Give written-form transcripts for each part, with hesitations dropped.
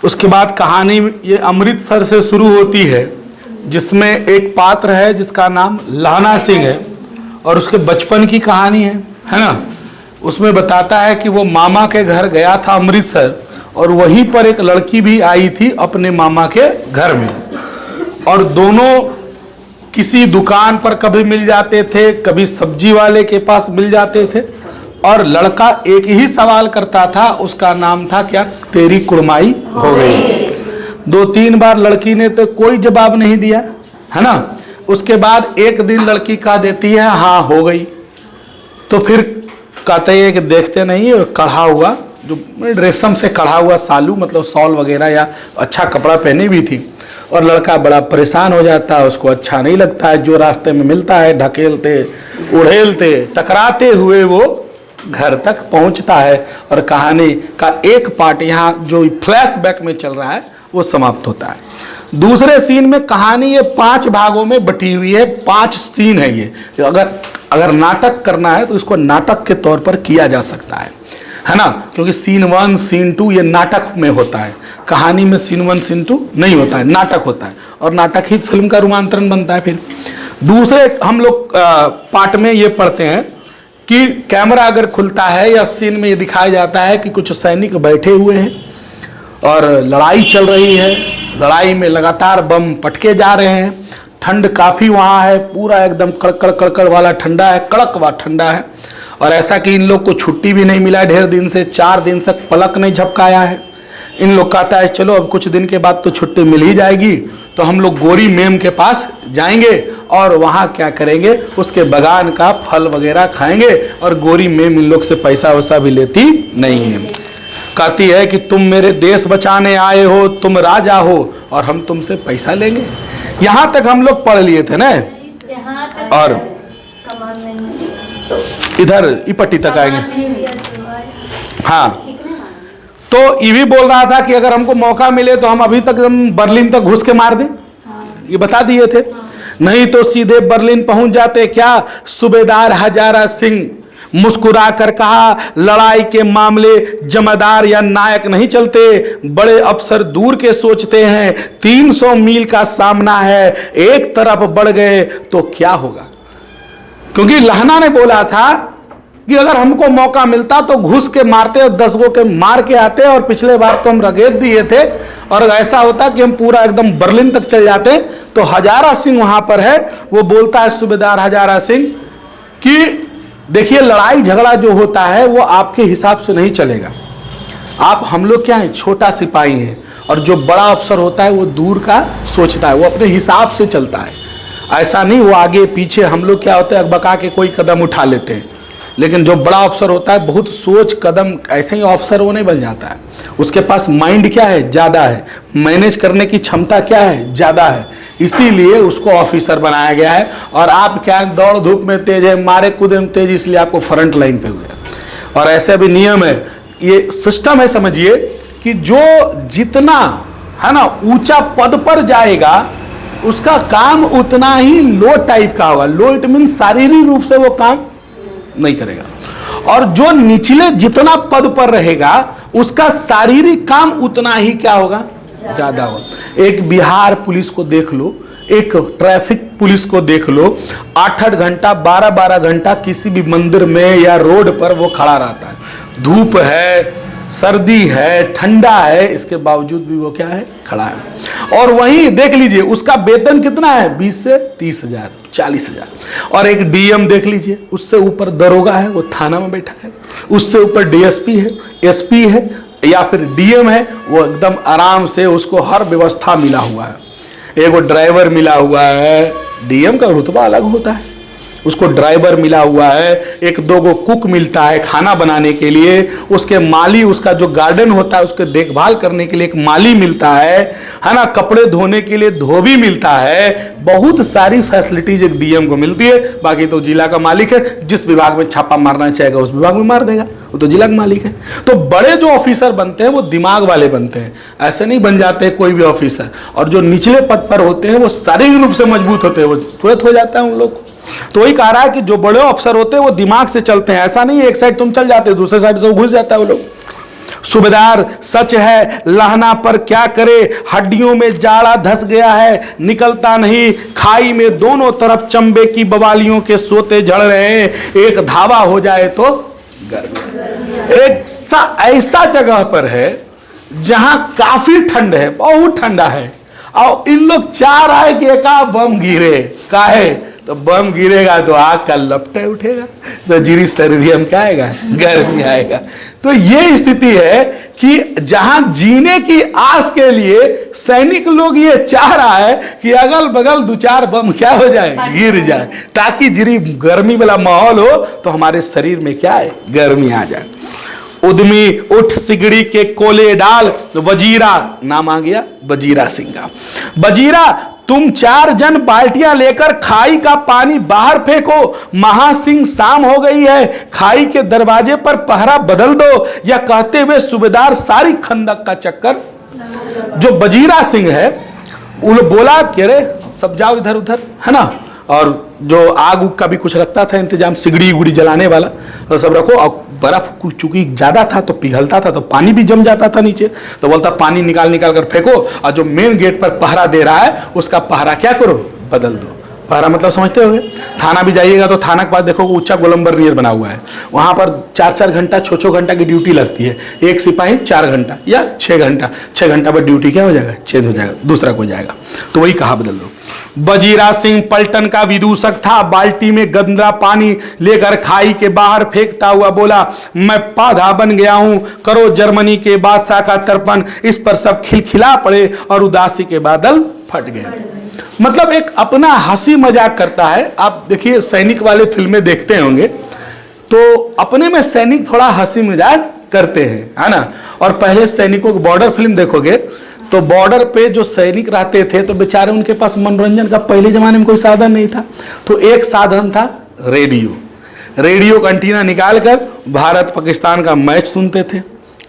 उसके बाद कहानी ये अमृतसर से शुरू होती है, जिसमें एक पात्र है जिसका नाम लहना सिंह है और उसके बचपन की कहानी है ना। उसमें बताता है कि वो मामा के घर गया था अमृतसर और वहीं पर एक लड़की भी आई थी अपने मामा के घर में, और दोनों किसी दुकान पर कभी मिल जाते थे, कभी सब्जी वाले के पास मिल जाते थे, और लड़का एक ही सवाल करता था, उसका नाम था क्या, तेरी कुड़माई हो गई। 2-3 बार लड़की ने तो कोई जवाब नहीं दिया, है ना। उसके बाद एक दिन लड़की कह देती है हाँ हो गई। तो फिर कहते हैं कि देखते नहीं, कढ़ा हुआ जो रेशम से कढ़ा हुआ सालू, मतलब शॉल वगैरह या अच्छा कपड़ा पहनी भी थी, और लड़का बड़ा परेशान हो जाता है, उसको अच्छा नहीं लगता है। जो रास्ते में मिलता है ढकेलते उड़ेलते टकराते हुए वो घर तक पहुंचता है, और कहानी का एक पार्ट यहाँ जो फ्लैशबैक में चल रहा है वो समाप्त होता है। दूसरे सीन में कहानी ये 5 भागों में बटी हुई है, 5 सीन है ये। अगर नाटक करना है तो इसको नाटक के तौर पर किया जा सकता है ना, क्योंकि सीन 1 सीन 2 ये नाटक में होता है, कहानी में सीन 1 सीन 2 नहीं होता है, नाटक होता है, और नाटक ही फिल्म का रूपांतरण बनता है। फिर दूसरे हम लोग पार्ट में ये पढ़ते हैं कि कैमरा अगर खुलता है या सीन में ये दिखाया जाता है कि कुछ सैनिक बैठे हुए हैं और लड़ाई चल रही है, लड़ाई में लगातार बम पटके जा रहे हैं, ठंड काफ़ी वहाँ है, पूरा एकदम कड़कड़ कड़कड़ वाला ठंडा है, कड़क वाला ठंडा है, और ऐसा कि इन लोग को छुट्टी भी नहीं मिला ढेर दिन से, 4 दिन से पलक नहीं झपकाया है। इन लोग कहता है चलो अब कुछ दिन के बाद तो छुट्टी मिल ही जाएगी, तो हम लोग गोरी मैम के पास जाएंगे और वहाँ क्या करेंगे, उसके बगान का फल वगैरह खाएंगे, और गोरी मैम इन लोग से पैसा वैसा भी लेती नहीं है। कहती है कि तुम मेरे देश बचाने आए हो, तुम राजा हो, और हम तुमसे पैसा लेंगे। यहाँ तक हम लोग पढ़ लिए थे ना, और इधर इपट्टी तक आएंगे। हाँ, तो ये भी बोल रहा था कि अगर हमको मौका मिले तो हम अभी तक हम बर्लिन तक घुस के मार दें, ये बता दिए थे। नहीं तो सीधे बर्लिन पहुंच जाते क्या। सूबेदार हजारा सिंह मुस्कुरा कर कहा, लड़ाई के मामले जमादार या नायक नहीं चलते, बड़े अफसर दूर के सोचते हैं। 300 मील का सामना है, एक तरफ बढ़ गए तो क्या होगा। क्योंकि लहना ने बोला था कि अगर हमको मौका मिलता तो घुस के मारते और 10 गो के मार के आते, और पिछले बार तो हम रगेत दिए थे, और ऐसा होता कि हम पूरा एकदम बर्लिन तक चल जाते। तो हजारा सिंह वहां पर है, वो बोलता है सूबेदार हजारा सिंह कि देखिए लड़ाई झगड़ा जो होता है वो आपके हिसाब से नहीं चलेगा। हम लोग क्या है, छोटा सिपाही हैं, और जो बड़ा अफसर होता है वो दूर का सोचता है, वो अपने हिसाब से चलता है। ऐसा नहीं वो आगे पीछे, हम लोग क्या होता है अकबका के कोई कदम उठा लेते हैं, लेकिन जो बड़ा अफसर होता है बहुत सोच कदम, ऐसे ही अफसर वो नहीं बन जाता है। उसके पास माइंड क्या है, ज़्यादा है, मैनेज करने की क्षमता क्या है, ज़्यादा है, इसीलिए उसको ऑफिसर बनाया गया है। और आप क्या दौड़ धूप में तेज है, मारे कूदे में तेज, इसलिए आपको फ्रंट लाइन पे हुआ। और ऐसे भी नियम है, ये सिस्टम है, समझिए कि जो जितना है ना ऊंचा पद पर जाएगा उसका काम उतना ही लो टाइप का होगा। लो इट मीन शारीरिक रूप से वो काम नहीं करेगा, और जो निचले जितना पद पर रहेगा उसका शारीरिक काम उतना ही क्या होगा, ज्यादा होगा। एक बिहार पुलिस को देख लो, एक ट्रैफिक पुलिस को देख लो, 8-8 घंटा 12-12 घंटा किसी भी मंदिर में या रोड पर वो खड़ा रहता है। धूप है, सर्दी है, ठंडा है, इसके बावजूद भी वो क्या है, खड़ा है। और वहीं देख लीजिए उसका वेतन कितना है, 20 से 30 हजार, 40 हजार। और एक डीएम देख लीजिए, उससे ऊपर दरोगा है, वो थाना में बैठा है, उससे ऊपर डीएसपी है, एसपी है, या फिर डीएम है, वो एकदम आराम से उसको हर व्यवस्था मिला हुआ है। एक वो ड्राइवर मिला हुआ है, डीएम का रुतबा अलग होता है, उसको ड्राइवर मिला हुआ है, 1-2 गो कुक मिलता है खाना बनाने के लिए, उसके माली, उसका जो गार्डन होता है उसके देखभाल करने के लिए एक माली मिलता है ना, कपड़े धोने के लिए धोबी मिलता है। बहुत सारी फैसिलिटीज एक डीएम को मिलती है। बाकी तो जिला का मालिक है, जिस विभाग में छापा मारना चाहेगा उस विभाग में मार देगा, वो तो जिला का मालिक है। तो बड़े जो ऑफिसर बनते हैं वो दिमाग वाले बनते हैं, ऐसे नहीं बन जाते कोई भी ऑफिसर। और जो निचले पद पर होते हैं वो शारीरिक रूप से मजबूत होते हैं, वो तुरंत हो जाता है उन लोग। तो वही कह रहा है कि जो बड़े अफसर होते हैं वो दिमाग से चलते हैं, ऐसा नहीं है एक साइड तुम चल जाते हो दूसरे साइड से घुस जाता है वो लोग। सूबेदार सच है लहना पर क्या करे, हड्डियों में जाड़ा धस गया है, निकलता नहीं, खाई में दोनों तरफ चंबे की बवालियों के सोते झड़ रहे हैं, एक धावा हो जाए तो गर्मी। एक ऐसा जगह पर है जहां काफी ठंड है, बहुत ठंडा है, और इन लोग चाह रहा है कि एक बम गिरे, काहे तो बम गिरेगा तो आग का लपटे उठेगा, तो जीरी शरीर में क्या आएगा, गर्मी आएगा। तो ये स्थिति है कि जहां जीने की आस के लिए सैनिक लोग ये चाह रहा है कि अगल बगल 2-4 बम क्या हो जाए, गिर जाए, ताकि जीरी गर्मी वाला माहौल हो तो हमारे शरीर में क्या है, गर्मी आ जाए। उद्यमी उठ सिगड़ी के कोले डाल, वजीरा नाम आ गया वजीरा सिंह का। वजीरा तुम 4 जन बाल्टियां लेकर खाई का पानी बाहर फेंको, महासिंह शाम हो गई है, खाई के दरवाजे पर पहरा बदल दो। यह कहते हुए सूबेदार सारी खंदक का चक्कर, जो वजीरा सिंह है वो बोला कि अरे सब जाओ इधर उधर, है ना, और जो आग उग का भी कुछ रखता था इंतजाम, सिगड़ी उगड़ी जलाने वाला, तो सब रखो। और बर्फ चूंकि ज्यादा था तो पिघलता था, तो पानी भी जम जाता था नीचे, तो बोलता पानी निकाल कर फेंको, और जो मेन गेट पर पहरा दे रहा है उसका पहरा क्या करो, बदल दो। पहरा मतलब समझते होगे, थाना भी जाइएगा तो थाना के पास देखो ऊंचा गोलंबर नियर बना हुआ है, वहां पर 4-4 घंटा 6-6 घंटा की ड्यूटी लगती है। एक सिपाही 4 घंटा या 6 घंटा, 6 घंटा पर ड्यूटी क्या हो जाएगा, चेंज हो जाएगा, दूसरा कोई जाएगा, तो वही कहा बदल दो। वजीरा सिंह पलटन का विदूषक था, बाल्टी में गंदा पानी लेकर खाई के बाहर फेंकता हुआ बोला, मैं पाधा बन गया हूं, करो जर्मनी के बादशाह का तर्पण। इस पर सब खिलखिला पड़े और उदासी के बादल फट गए। मतलब एक अपना हंसी मजाक करता है। आप देखिए सैनिक वाले फिल्में देखते होंगे तो अपने में सैनिक थोड़ा हंसी मजाक करते हैं, है ना। और पहले सैनिकों की बॉर्डर फिल्म देखोगे तो बॉर्डर पे जो सैनिक रहते थे तो बेचारे उनके पास मनोरंजन का पहले जमाने में कोई साधन नहीं था, तो एक साधन था रेडियो। रेडियो का एंटीना निकाल कर भारत पाकिस्तान का मैच सुनते थे,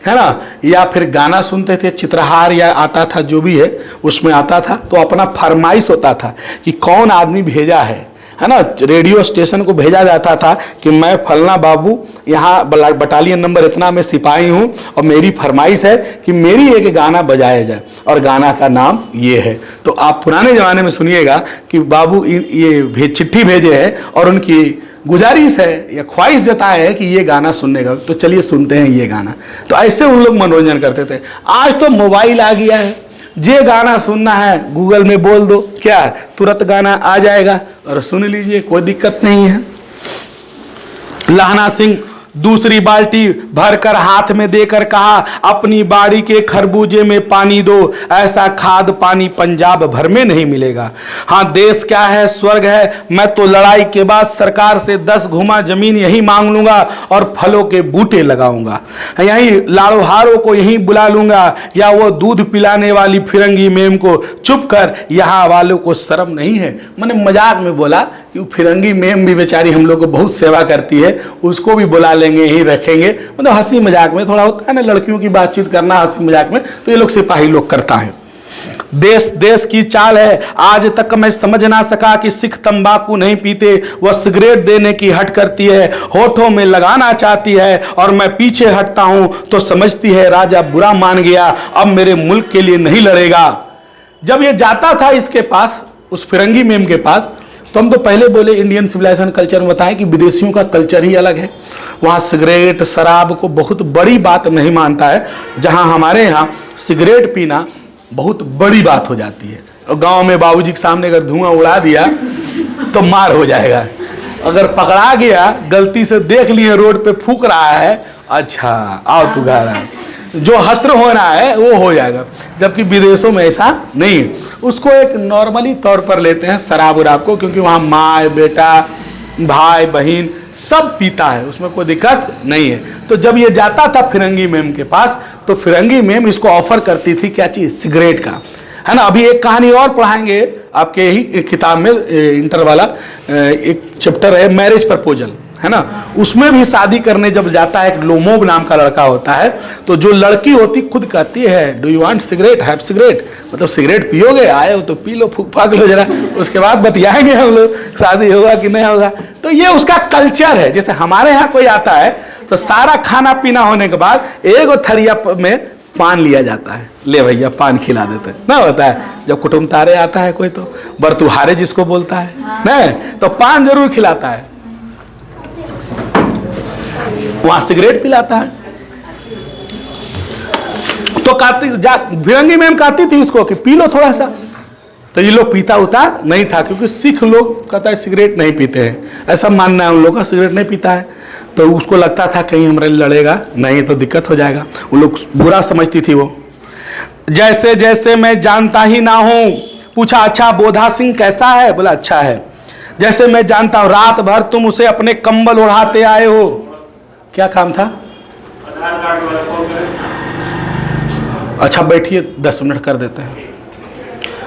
है ना, या फिर गाना सुनते थे, चित्रहार या आता था जो भी है उसमें आता था, तो अपना फरमाइश होता था कि कौन आदमी भेजा है ना। रेडियो स्टेशन को भेजा जाता था कि मैं फलना बाबू यहाँ बटालियन नंबर इतना में सिपाही हूँ और मेरी फरमाइश है कि मेरी एक गाना बजाया जाए, और गाना का नाम ये है। तो आप पुराने ज़माने में सुनिएगा कि बाबू ये चिट्ठी भेजे हैं और उनकी गुजारिश है या ख्वाहिश जताए है कि ये गाना सुनने का, तो चलिए सुनते हैं ये गाना। तो ऐसे उन लोग मनोरंजन करते थे। आज तो मोबाइल आ गया है, जे गाना सुनना है गूगल में बोल दो, क्या तुरंत गाना आ जाएगा और सुन लीजिए, कोई दिक्कत नहीं है। लहना सिंह दूसरी बाल्टी भरकर हाथ में देकर कहा, अपनी बाड़ी के खरबूजे में पानी दो, ऐसा खाद पानी पंजाब भर में नहीं मिलेगा। हाँ, देश क्या है, स्वर्ग है, मैं तो लड़ाई के बाद सरकार से 10 घुमा जमीन यही मांग लूंगा और फलों के बूटे लगाऊंगा, यही लाड़ोहारों को यहीं बुला लूंगा, या वो दूध पिलाने वाली फिरंगी मेम को चुप कर, यहाँ वालों को शर्म नहीं है। मैंने मजाक में बोला कि फिरंगी मेम भी बेचारी हम लोग को बहुत सेवा करती है, उसको भी बुला लेंगे, यहीं रखेंगे। मतलब हंसी मजाक में थोड़ा होता है ना, लड़कियों की बातचीत करना हंसी मजाक में, तो ये लोग सिपाही लोग करता है। देश देश की चाल है, आज तक मैं समझ ना सका कि सिख तंबाकू नहीं पीते, वह सिगरेट देने की हट करती है, होठों में लगाना चाहती है और मैं पीछे हटता हूं तो समझती है राजा बुरा मान गया, अब मेरे मुल्क के लिए नहीं लड़ेगा। जब ये जाता था इसके पास, उस फिरंगी मेम के पास, तो हम तो पहले बोले इंडियन सिविलाइजेशन कल्चर में बताएं कि विदेशियों का कल्चर ही अलग है। वहाँ सिगरेट शराब को बहुत बड़ी बात नहीं मानता है, जहाँ हमारे यहाँ सिगरेट पीना बहुत बड़ी बात हो जाती है। और गांव में बाबूजी के सामने अगर धुआं उड़ा दिया तो मार हो जाएगा। अगर पकड़ा गया, गलती से देख लिए रोड पे फूक रहा है, अच्छा आओ तू घर आ, जो हस्र होना है वो हो जाएगा। जबकि विदेशों में ऐसा नहीं, उसको एक नॉर्मली तौर पर लेते हैं शराब उराब को, क्योंकि वहाँ माँ बेटा भाई बहन सब पीता है, उसमें कोई दिक्कत नहीं है। तो जब ये जाता था फिरंगी मेम के पास, तो फिरंगी मेम इसको ऑफर करती थी क्या चीज़, सिगरेट का, है ना। अभी एक कहानी और पढ़ाएंगे आपके ही किताब में, इंटर वाला एक चैप्टर है मैरिज प्रपोजल, है ना। उसमें भी शादी करने जब जाता है, एक लोमोब नाम का लड़का होता है, तो जो लड़की होती खुद कहती है do you want cigarette, have cigarette, मतलब सिगरेट पियोगे, आए हो तो पी लो, फूक फाक लो जरा, उसके बाद बतियाएंगे हम लोग शादी होगा कि नहीं होगा। तो ये उसका कल्चर है। जैसे हमारे यहाँ कोई आता है तो सारा खाना पीना होने के बाद एक थरिया में पान लिया जाता है, ले भैया पान खिला देते हैं ना, होता है जब कुटुंब तारे आता है कोई, तो बरतुहारे जिसको बोलता है ना, तो पान जरूर खिलाता है, वहां सिगरेट पिलाता है। तो भिरंगी मैम कहती थी उसको कि पी लो थोड़ा सा, तो ये लोग पीता उता नहीं था, क्योंकि सिख लोग कहता है सिगरेट नहीं पीते हैं, ऐसा मानना है उन लोगों का, सिगरेट नहीं पीता है। तो उसको लगता था कहीं हमारे लड़ेगा नहीं तो दिक्कत हो जाएगा, उन लोग बुरा समझती थी वो। जैसे जैसे मैं जानता ही ना हूं, पूछा अच्छा बोधा सिंह कैसा है, बोला अच्छा है। जैसे मैं जानता हूं, रात भर तुम उसे अपने कंबल उड़ाते आए हो, क्या काम था? अच्छा बैठिए 10 मिनट कर देते हैं,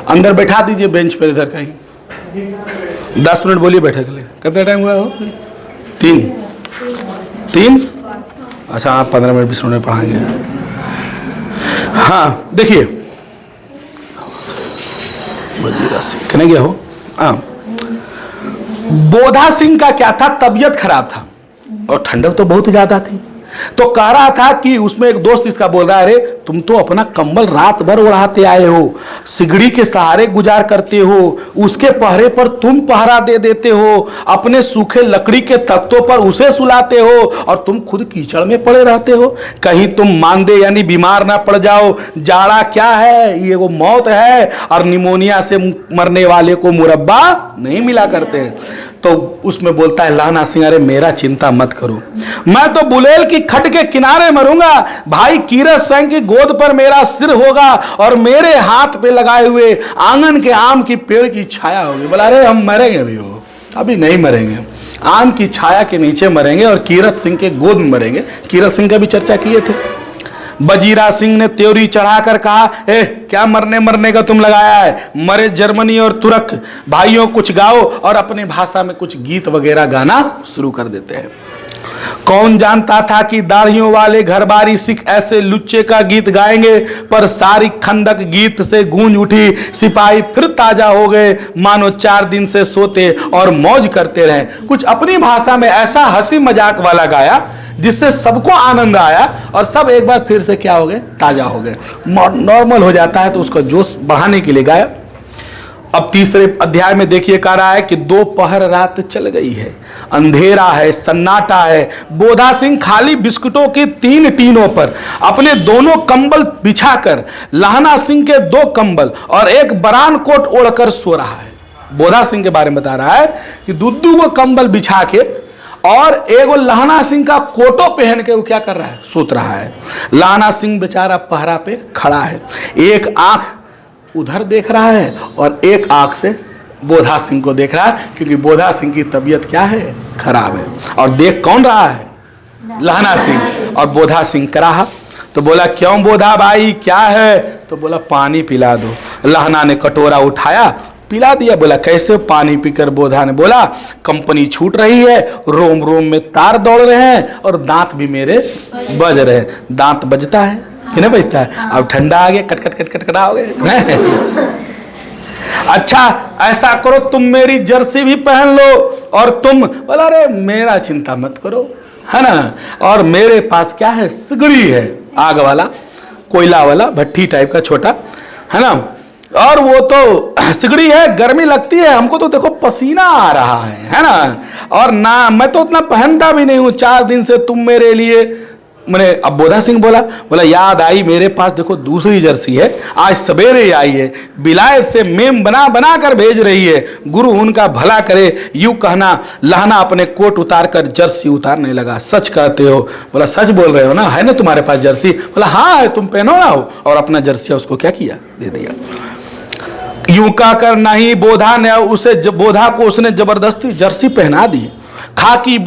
अंदर बैठा दीजिए बेंच पे इधर कहीं, 10 मिनट बोलिए बैठे के लिए। कितना टाइम हुआ हो? 3 अच्छा आप 15 मिनट 20 मिनट पढ़ाएंगे। हाँ देखिए वजीरा सिंह कहने गया हो, हाँ बोधा सिंह का क्या था, तबीयत खराब था और ठंडक तो बहुत ज्यादा थी, तो कह रहा था कि उसमें एक दोस्त इसका बोल रहा है अरे तुम तो अपना कंबल रात भर उड़ाते आए हो, सिगड़ी के सहारे गुजार करते हो, उसके पहरे पर तुम पहरा दे देते हो, अपने सूखे लकड़ी के तख्तों पर उसे सुलाते हो और तुम खुद कीचड़ में पड़े रहते हो, कहीं तुम मांदे यानी बीमार ना पड़ जाओ। जाड़ा क्या है, ये वो मौत है, और निमोनिया से मरने वाले को मुरब्बा नहीं मिला करते हैं। तो उसमें बोलता है लहना सिंह अरे मेरा चिंता मत करो, मैं तो बुलेल की खट के किनारे मरूंगा, भाई कीरत सिंह की गोद पर मेरा सिर होगा और मेरे हाथ पे लगाए हुए आंगन के आम की पेड़ की छाया होगी। बोला अरे हम मरेंगे अभी, वो अभी नहीं मरेंगे, आम की छाया के नीचे मरेंगे और कीरत सिंह के गोद में मरेंगे। कीरत सिंह का भी चर्चा किए थे। बजीरा सिंह ने त्योरी चढ़ाकर कहा क्या मरने का तुम लगाया है, मरे जर्मनी और तुर्क भाइयों कुछ गाओ, और अपनी भाषा में कुछ गीत वगैरह गाना शुरू कर देते हैं। कौन जानता था कि दाढ़ियों वाले घरबारी सिख ऐसे लुच्चे का गीत गाएंगे, पर सारी खंदक गीत से गूंज उठी, सिपाही फिर ताजा हो गए, मानो 4 दिन से सोते और मौज करते रहे। कुछ अपनी भाषा में ऐसा हंसी मजाक वाला गाया जिससे सबको आनंद आया और सब एक बार फिर से क्या हो गए, ताजा हो गए, नॉर्मल हो जाता है, तो उसका जोश बढ़ाने के लिए गाया। अब तीसरे अध्याय में देखिए कह रहा है कि 2 पहर रात चल गई है, अंधेरा है, सन्नाटा है। बोधा सिंह खाली बिस्कुटों की 3 टीनों पर अपने दोनों कंबल बिछाकर लहना सिंह के 2 कंबल और एक बरान कोट ओढ़कर सो रहा है। बोधा सिंह के बारे में बता रहा है कि दुद्दू को कंबल बिछा के और एगो लहना सिंह का कोटो पहन के वो क्या कर रहा है, सोत रहा है। लहना सिंह बेचारा पहरा पे खड़ा है, एक आंख उधर देख रहा है और एक आंख से बोधा सिंह को देख रहा है, क्योंकि बोधा सिंह की तबीयत क्या है, खराब है। और देख कौन रहा है, लहना सिंह। और बोधा सिंह कराहा तो बोला क्यों बोधा भाई क्या है, तो बोला पानी पिला दो। लहना ने कटोरा उठाया, पिला दिया। बोला कैसे, पानी पीकर बोधा ने बोला कंपनी छूट रही है, रोम रोम में तार दौड़ रहे हैं और दांत भी मेरे बज रहे हैं। दांत बजता है कि नहीं बजता है? अब ठंडा आ गया, कट कट कट कट कटा हो गए। अच्छा ऐसा करो तुम मेरी जर्सी भी पहन लो और तुम, बोला अरे मेरा चिंता मत करो, है ना, और मेरे पास क्या है, सिगड़ी है, आग वाला, कोयला वाला, भट्टी टाइप का छोटा, है ना, और वो तो सिगड़ी है, गर्मी लगती है हमको, तो देखो पसीना आ रहा है ना, और ना मैं तो उतना पहनता भी नहीं हूँ, 4 दिन से तुम मेरे लिए मैंने। अब बोधा सिंह बोला याद आई मेरे पास देखो दूसरी जर्सी है, आज सवेरे आई है, बिलायत से मेम बना कर भेज रही है, गुरु उनका भला करे। यूं कहना लहना अपने कोट उतार कर जर्सी उतारने लगा। सच कहते हो? बोला सच बोल रहे हो ना, है ना तुम्हारे पास जर्सी? बोला हाँ है, तुम पहनो ना हो, और अपना जर्सी उसको क्या किया, दे दिया। यूं कहकर नहीं बोधा ने उसे, बोधा को उसने जबरदस्ती जर्सी पहना दी। खाकी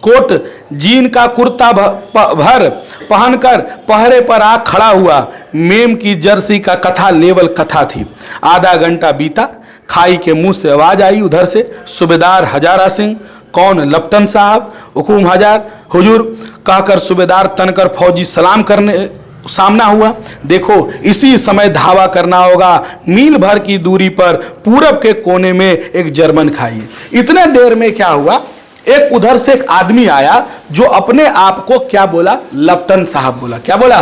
कोट जीन का कुर्ता भर पहनकर पहरे पर आ खड़ा हुआ। मेम की जर्सी का कथा लेवल कथा थी। आधा घंटा बीता, खाई के मुंह से आवाज आई उधर से, सूबेदार हजारा सिंह। कौन? लप्टन साहब, हुकुम हजार हुजूर कहकर सूबेदार तनकर फौजी सलाम करने सामना हुआ। देखो इसी समय धावा करना होगा, मील भर की दूरी पर पूरब के कोने में एक जर्मन खाई है। इतने देर में क्या हुआ, एक उधर से एक आदमी आया जो अपने आप को क्या बोला, लेफ्टिनेंट साहब बोला। क्या बोला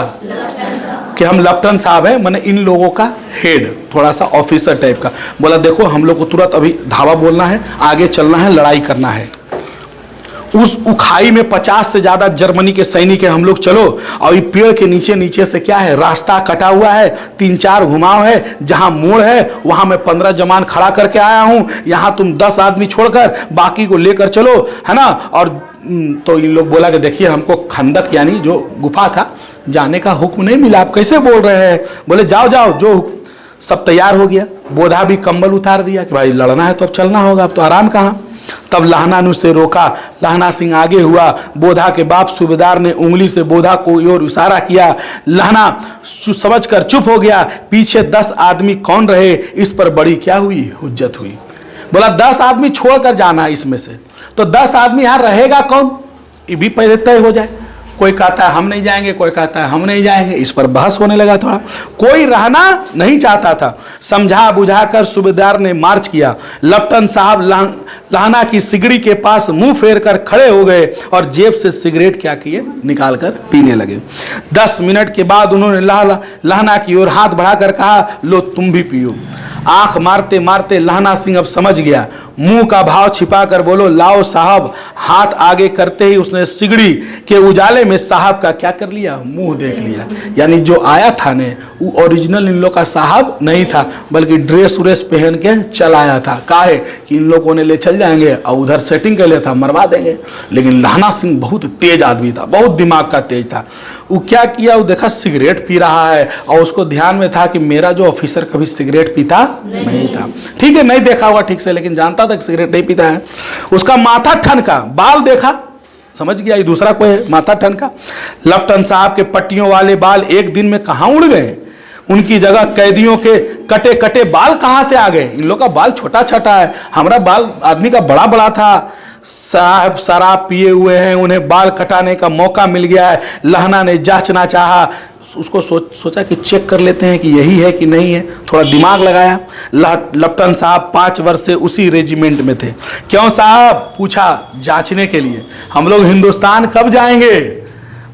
कि हम लेफ्टिनेंट साहब हैं, मैंने इन लोगों का हेड, थोड़ा सा ऑफिसर टाइप का। बोला देखो हम लोग को तुरंत अभी धावा बोलना है, आगे चलना है, लड़ाई करना है। उस उखाई में 50 से ज्यादा जर्मनी के सैनिक है, हम लोग चलो। और ये पेड़ के नीचे नीचे से क्या है, रास्ता कटा हुआ है, 3-4 घुमाव है, जहां मोड़ है वहां मैं 15 जवान खड़ा करके आया हूं, यहां तुम 10 आदमी छोड़कर बाकी को लेकर चलो, है ना। और तो इन लोग बोला कि देखिए हमको खंदक यानी जो गुफा था जाने का हुक्म नहीं मिला, आप कैसे बोल रहे हैं। बोले जाओ जाओ, जो सब तैयार हो गया। बोधा भी कंबल उतार दिया कि भाई लड़ना है तो अब चलना होगा, अब तो आराम कहाँ। तब लहना ने उसे रोका। लहना सिंह आगे हुआ। बोधा के बाप सूबेदार ने उंगली से बोधा को ओर इशारा किया। लहना समझकर चुप हो गया। पीछे 10 आदमी कौन रहे, इस पर बड़ी क्या हुई, हुज्जत हुई। बोला 10 आदमी छोड़कर जाना है इसमें से, तो 10 आदमी यहां रहेगा कौन, ये भी पहले तय हो जाए। कोई कहता है हम नहीं जाएंगे, कोई कहता है हम नहीं जाएंगे, इस पर बहस होने लगा थोड़ा। कोई रहना नहीं चाहता था। समझा बुझाकर सूबेदार ने मार्च किया। लेफ्टिनेंट साहब लहना की सिगड़ी के पास मुंह फेर कर खड़े हो गए और जेब से सिगरेट क्या किए, निकाल कर पीने लगे। 10 मिनट के बाद उन्होंने लहना की ओर हाथ बढ़ाकर कहा, लो तुम भी पियो। आंख मारते मारते लहना सिंह अब समझ गया। मुंह का भाव छिपाकर बोलो, लाओ साहब। हाथ आगे करते ही उसने सिगड़ी के उजाले में साहब का क्या कर लिया, मुंह देख लिया। यानी जो आया था ने वो ओरिजिनल इन लोग का साहब नहीं था, बल्कि ड्रेस व्रेस पहन के चल आया था। काहे कि इन लोगों ने ले चल जाएंगे और उधर सेटिंग कर लिया था, मरवा देंगे। लेकिन लहना सिंह बहुत तेज आदमी था, बहुत दिमाग का तेज था। वो क्या किया, वो देखा सिगरेट पी रहा है और उसको ध्यान में था कि मेरा जो ऑफिसर कभी सिगरेट पीता नहीं था। ठीक है, नहीं देखा होगा ठीक से, लेकिन जानता था कि सिगरेट नहीं पीता है। उसका माथा ठनका, बाल देखा, समझ गया ये दूसरा कोई है, माथा ठनका। लेफ्टिनेंट साहब के पट्टियों वाले बाल एक दिन में कहां उड़ गए, उनकी जगह कैदियों के कटे कटे बाल कहां से आ गए। इन लोग का बाल छोटा छोटा है, हमारा बाल आदमी का बड़ा बड़ा था। साहब शराब पिए हुए हैं, उन्हें बाल कटाने का मौका मिल गया है। लहना ने जांचना चाहा, उसको सोचा कि चेक कर लेते हैं कि यही है कि नहीं है, थोड़ा दिमाग लगाया। लेफ्टिनेंट साहब 5 वर्ष से उसी रेजिमेंट में थे। क्यों साहब, पूछा जांचने के लिए। हम लोग हिंदुस्तान कब जाएंगे।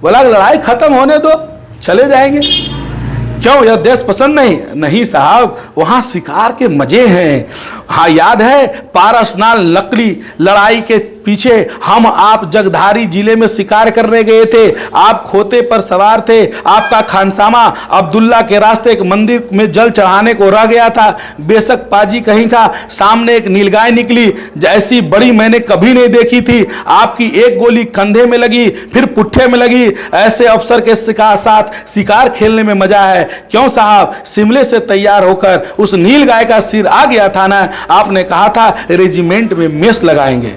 बोला लड़ाई खत्म होने दो, चले जाएंगे। क्यों, यह देश पसंद नहीं। नहीं साहब, वहां शिकार के मजे हैं। हाँ याद है, पारसनाल लकड़ी लड़ाई के पीछे हम आप जगधारी जिले में शिकार करने गए थे। आप खोते पर सवार थे। आपका खानसामा अब्दुल्ला के रास्ते एक मंदिर में जल चढ़ाने को रह गया था। बेशक पाजी कहीं का, सामने एक नीलगाय निकली, जैसी बड़ी मैंने कभी नहीं देखी थी। आपकी एक गोली कंधे में लगी, फिर पुट्ठे में लगी। ऐसे अफसर के साथ शिकार खेलने में मजा है। क्यों साहब, शिमले से तैयार होकर उस नीलगाय का सिर आ गया था ना, आपने कहा था रेजिमेंट में मेस लगाएंगे।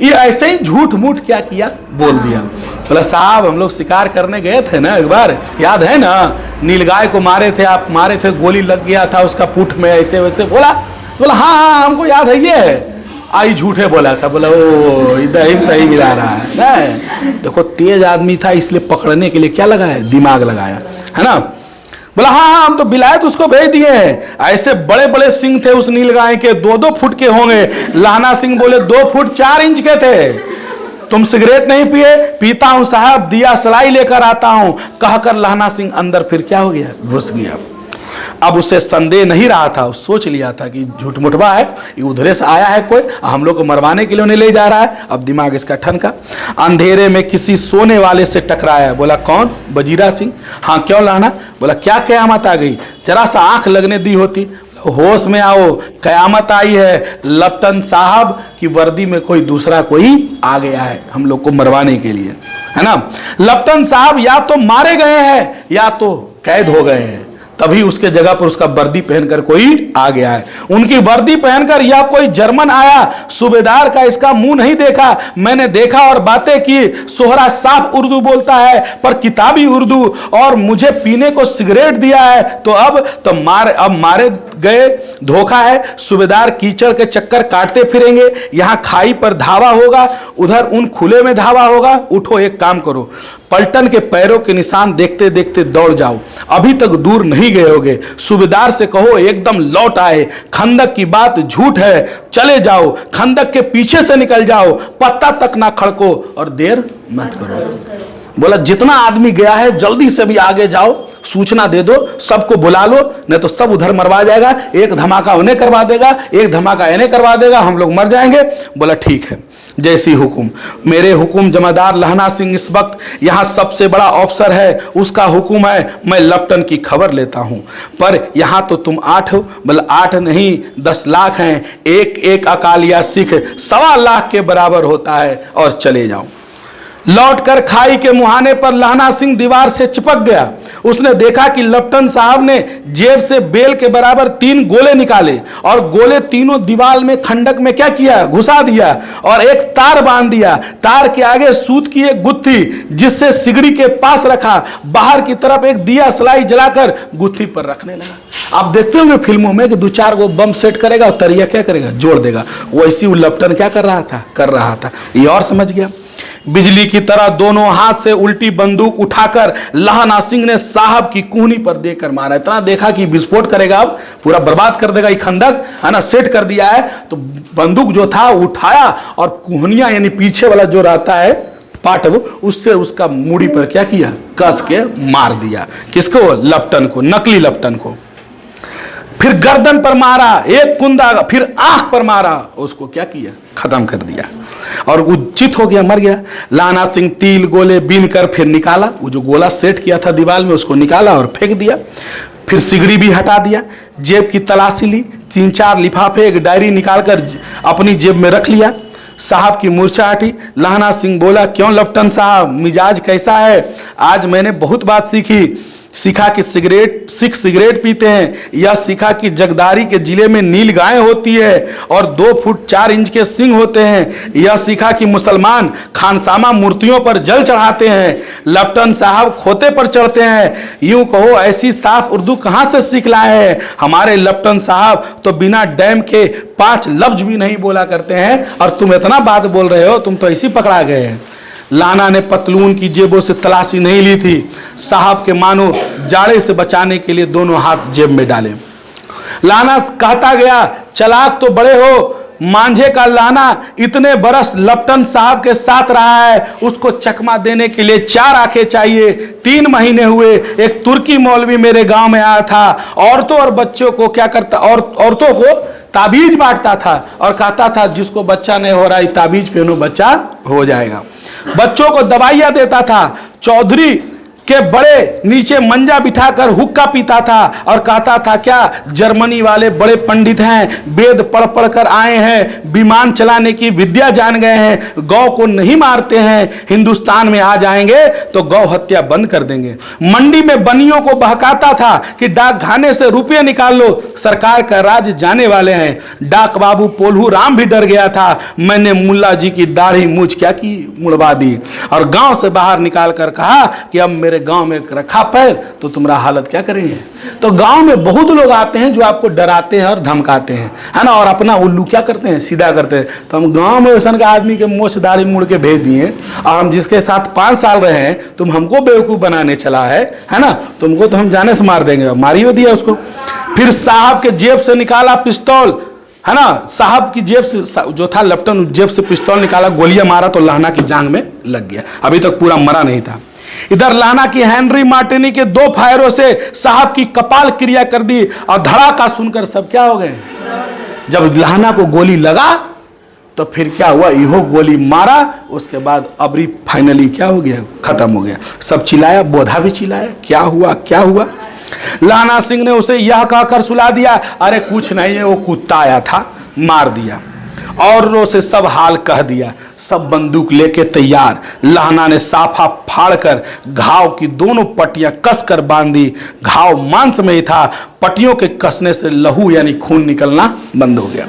ये ऐसे ही झूठ मूठ क्या किया, बोल दिया। बोला साहब हम लोग शिकार करने गए थे ना एक बार, याद है ना, नीलगाय को मारे थे, आप मारे थे, गोली लग गया था उसका पुट में, ऐसे वैसे। बोला हाँ हाँ हमको याद है, ये है। आई झूठे बोला था। बोला ओ इधर सही मिला रहा है। देखो तेज आदमी था, इसलिए पकड़ने के लिए क्या लगाया, दिमाग लगाया, है ना। बोला हाँ हम तो बिलायत उसको भेज दिए हैं। ऐसे बड़े बड़े सिंह थे उस नीलगाय के, 2-2 फुट के होंगे। लहना सिंह बोले 2 फुट 4 इंच के थे। तुम सिगरेट नहीं पिए, पीता हूं साहब, दिया सलाई लेकर आता हूं, कहकर लहना सिंह अंदर फिर क्या हो गया, घुस गया। अब उसे संदेह नहीं रहा था, सोच लिया था कि झूठ मुठबा है, ये उधरे से आया है कोई, हम लोग को मरवाने के लिए उन्हें ले जा रहा है। अब दिमाग इसका ठनका। अंधेरे में किसी सोने वाले से टकराया। बोला कौन, बजीरा सिंह। हाँ क्यों लाना। बोला क्या कयामत आ गई, जरा सा आंख लगने दी होती। होश में आओ, कयामत आई है। लेफ्टिनेंट साहब की वर्दी में कोई दूसरा कोई आ गया है हम लोग को मरवाने के लिए, है ना। लेफ्टिनेंट साहब या तो मारे गए हैं या तो कैद हो गए हैं। तभी उसके जगह पर उसका वर्दी पहनकर कोई आ गया है। उनकी वर्दी पहनकर या कोई जर्मन आया। सूबेदार का इसका मुंह नहीं देखा, मैंने देखा और बातें की। सोहरा साफ उर्दू बोलता है पर किताबी उर्दू, और मुझे पीने को सिगरेट दिया है। तो अब मारे गए, धोखा है। सूबेदार कीचड़ के चक्कर काटते फिरेंगे। यहां खाई पर धावा होगा, उधर उन खुले में धावा होगा। उठो एक काम करो, पलटन के पैरों के निशान देखते देखते दौड़ जाओ, अभी तक दूर नहीं गए होगे। सूबेदार से कहो एकदम लौट आए, खंदक की बात झूठ है, चले जाओ, खंदक के पीछे से निकल जाओ, पत्ता तक ना खड़को और देर मत करो। बोला जितना आदमी गया है जल्दी से भी आगे जाओ, सूचना दे दो, सबको बुला लो, नहीं तो सब उधर मरवा जाएगा, एक धमाका उन्हें करवा देगा, एक धमाका इन्हें करवा देगा, हम लोग मर जाएंगे। बोला ठीक है, जैसी हुकुम। मेरे हुकुम जमादार लहना सिंह इस वक्त यहाँ सबसे बड़ा अफसर है, उसका हुकुम है, मैं लपटन की खबर लेता हूँ। पर यहाँ तो तुम 8 हो। बोला 8 नहीं 10 लाख हैं, एक एक अकालिया सिख 1.25 लाख के बराबर होता है, और चले जाओ। लौटकर खाई के मुहाने पर लहना सिंह दीवार से चिपक गया। उसने देखा कि लपटन साहब ने जेब से बेल के बराबर 3 गोले निकाले और गोले तीनों दीवार में खंडक में क्या किया, घुसा दिया और एक तार बांध दिया। तार के आगे सूत की एक गुत्थी जिससे सिगड़ी के पास रखा, बाहर की तरफ एक दिया सलाई जलाकर गुत्थी पर रखने लगा। आप देखते होंगे फिल्मों में कि 2-4 गो बम सेट करेगा और तरिया क्या करेगा, जोड़ देगा। वैसी वो लपटन क्या कर रहा था ये और समझ गया। बिजली की तरह दोनों हाथ से उल्टी बंदूक उठाकर लहना सिंह ने साहब की कूहनी पर देकर मारा। इतना देखा कि विस्फोट करेगा, अब पूरा बर्बाद कर देगा, ये खंडक है ना, सेट कर दिया है। तो बंदूक जो था उठाया और कूहनिया यानी पीछे वाला जो रहता है पाटव, उससे उसका मूड़ी पर क्या किया, कस के मार दिया। किसको, लपटन को, नकली लपटन को। फिर गर्दन पर मारा एक कुंदा, फिर आंख पर मारा, उसको क्या किया, खत्म कर दिया और उचित हो गया, मर गया। लहना सिंह तिल गोले बीन कर फिर निकाला, वो जो गोला सेट किया था दीवार में उसको निकाला और फेंक दिया। फिर सिगड़ी भी हटा दिया, जेब की तलाशी ली, 3-4 लिफाफे एक डायरी निकालकर अपनी जेब में रख लिया। साहब की मूर्छा हटी। लहना सिंह बोला, क्यों लपटन साहब, मिजाज कैसा है? आज मैंने बहुत बात सीखा कि सिख सिगरेट पीते हैं, यह सीखा कि जगदारी के जिले में नील गाय होती है और 2 फुट 4 इंच के सिंह होते हैं, यह सीखा कि मुसलमान खानसामा मूर्तियों पर जल चढ़ाते हैं, लपटन साहब खोते पर चढ़ते हैं। यूं कहो ऐसी साफ उर्दू कहां से सीख लाए हैं? हमारे लपटन साहब तो बिना डैम के 5 लफ्ज भी नहीं बोला करते हैं और तुम इतना बात बोल रहे हो, तुम तो ऐसी पकड़ा गए हैं। लाना ने पतलून की जेबों से तलाशी नहीं ली थी, साहब के मानो जाड़े से बचाने के लिए दोनों हाथ जेब में डाले। लाना कहता गया, चलाक तो बड़े हो, मांझे का लाना इतने बरस लपटन साहब के साथ रहा है, उसको चकमा देने के लिए 4 आंखें चाहिए। 3 महीने हुए, एक तुर्की मौलवी मेरे गांव में आया था, औरतों और बच्चों को क्या करता, और औरतों को ताबीज बांटता था और कहता था जिसको बच्चा नहीं हो रहा ताबीज पहनो बच्चा हो जाएगा। बच्चों को दवाइयां देता था। चौधरी के बड़े नीचे मंजा बिठाकर हुक्का पीता था और कहता था क्या जर्मनी वाले बड़े पंडित हैं, वेद पढ़ पढ़ कर आए हैं, विमान चलाने की विद्या जान गए हैं, गौ को नहीं मारते हैं, हिंदुस्तान में आ जाएंगे तो गौ हत्या बंद कर देंगे। मंडी में बनियों को बहकाता था कि डाक खाने से रुपये निकाल लो, सरकार का राज जाने वाले हैं। डाक बाबू पोल्हू राम भी डर गया था। मैंने मुल्ला जी की दाढ़ी मूछ क्या की, मुड़वा दी और गांव से बाहर निकाल कर कहा कि अब मेरे गांव में रखा पैर तो तुम्हारा हालत क्या करेंगे। तो गांव में बहुत लोग आते हैं जो आपको डराते हैं और धमकाते हैं, है ना, और अपना उल्लू क्या करते हैं, सीधा करते हैं। तो हम गांव में वैसा का आदमी के मोछ दाढ़ी मुड़ के भेज दिए और हम जिसके साथ 5 साल रहे हैं, तुम हमको बेवकूफ बनाने चला है ना, तुमको तो हम जाने से मार देंगे। मारियो दिया उसको। फिर साहब के जेब से निकाला पिस्तौल, है ना, साहब की जेब से जो था लपटन, जेब से पिस्तौल निकाला, गोलियां मारा तो लहना की जांग में लग गया। अभी तक पूरा मरा नहीं था। इधर लहना की हेनरी मार्टिनी के 2 फायरों से साहब की कपाल क्रिया कर दी और धड़ाका सुनकर सब क्या हो गए। जब लहना को गोली लगा तो फिर क्या हुआ, इहो गोली मारा, उसके बाद अबरी फाइनली क्या हो गया, खत्म हो गया। सब चिल्लाया, बोधा भी चिल्लाया, क्या हुआ क्या हुआ। लहना सिंह ने उसे यह कहकर सुला दिया, अरे कुछ नहीं है, वो कुत्ता आया था, मार दिया। औरों से सब हाल कह दिया। सब बंदूक लेके तैयार। लहना ने साफा फाड़कर घाव की दोनों पट्टियां कसकर बांध दी। घाव मांस में ही था, पट्टियों के कसने से लहू यानी खून निकलना बंद हो गया।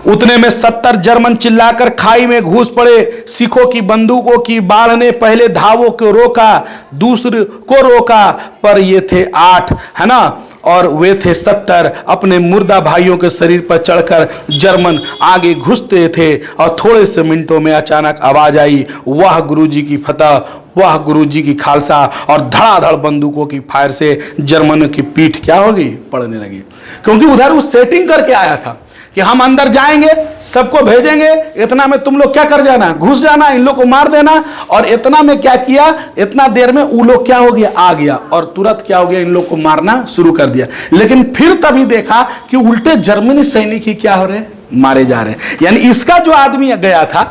उतने में 70 जर्मन चिल्लाकर खाई में घुस पड़े। सिखों की बंदूकों की बाढ़ ने पहले धावों को रोका, दूसरे को रोका, पर ये थे 8, है ना, और वे थे 70। अपने मुर्दा भाइयों के शरीर पर चढ़कर जर्मन आगे घुसते थे और थोड़े से मिनटों में अचानक आवाज आई, वाह गुरुजी की फतह, वाह गुरुजी की खालसा। और धड़ाधड़ बंदूकों की फायर से जर्मन की पीठ क्या होगी, पड़ने लगी। क्योंकि उधर वो सेटिंग करके आया था कि हम अंदर जाएंगे, सबको भेजेंगे, इतना में तुम लोग क्या कर जाना, घुस जाना, इन लोग को मार देना। और इतना में क्या किया, इतना देर में वो लोग क्या हो गया, आ गया और तुरंत क्या हो गया, इन लोग को मारना शुरू कर दिया। लेकिन फिर तभी देखा कि उल्टे जर्मनी सैनिक ही क्या हो रहे, मारे जा रहे। यानी इसका जो आदमी गया था,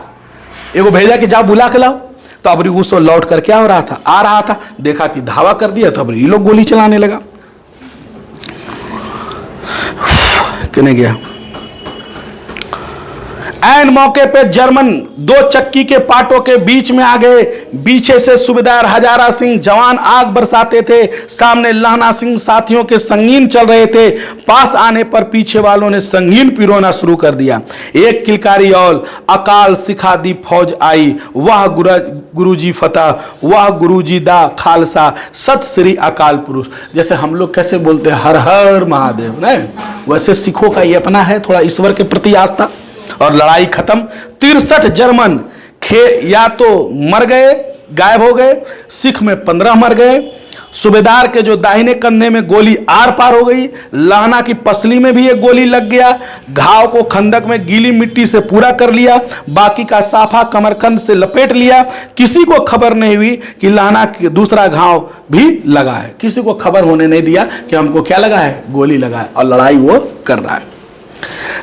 एगो भेजा कि जाओ बुला के लाओ, तो अब उसको लौट कर क्या हो रहा था, आ रहा था, देखा कि धावा कर दिया, तो अब ये लोग गोली चलाने लगा। कहने गया ऐन मौके पे जर्मन 2 चक्की के पाटों के बीच में आ गए। पीछे से सूबेदार हजारा सिंह जवान आग बरसाते थे, सामने लहना सिंह साथियों के संगीन चल रहे थे। पास आने पर पीछे वालों ने संगीन पिरोना शुरू कर दिया। एक किलकारी और अकाल सिखा दी फौज आई, वाह गुरुजी फतह, वाह गुरुजी दा खालसा, सत श्री अकाल पुरुष। जैसे हम लोग कैसे बोलते हैं हर हर महादेव, नहीं वैसे सिखों का ये अपना है थोड़ा ईश्वर के प्रति आस्था। और लड़ाई खत्म। 63 जर्मन या तो मर गए, गायब हो गए, सिख में 15 मर गए। सूबेदार के जो दाहिने कंधे में गोली आर पार हो गई, लहना की पसली में भी एक गोली लग गया। घाव को खंदक में गीली मिट्टी से पूरा कर लिया, बाकी का साफा कमरकंद से लपेट लिया। किसी को खबर नहीं हुई कि लहना की दूसरा घाव भी लगा है, किसी को खबर होने नहीं दिया कि हमको क्या लगा है, गोली लगा है। और लड़ाई वो कर रहा है।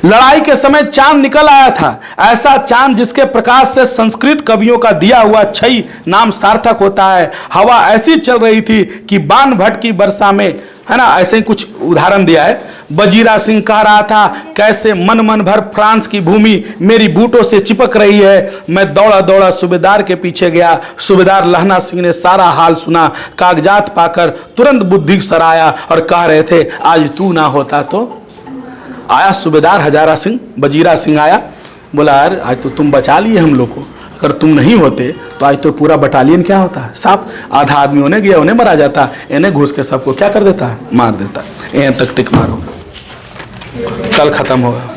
लड़ाई के समय चांद निकल आया था, ऐसा चांद जिसके प्रकाश से संस्कृत कवियों का दिया हुआ छई नाम सार्थक होता है। हवा ऐसी चल रही थी कि बाण भट्ट की वर्षा में, है ना, ऐसे ही कुछ उदाहरण दिया है। बजीरा सिंह कह रहा था, कैसे मन मन भर फ्रांस की भूमि मेरी बूटों से चिपक रही है। मैं दौड़ा दौड़ा सूबेदार के पीछे गया। सूबेदार लहना सिंह ने सारा हाल सुना, कागजात पाकर तुरंत बुद्धि सराया और कह रहे थे, आज तू ना होता तो। आया सूबेदार हजारा सिंह, बजीरा सिंह आया, बोला यार आज तो तुम बचा लिए हम लोग को, अगर तुम नहीं होते तो आज तो पूरा बटालियन क्या होता है, साफ आधा आदमी उन्हें गया, उन्हें मरा जाता, इन्हें घुस के सबको क्या कर देता है, मार देता। यहाँ तक टिक मारो, कल खत्म होगा।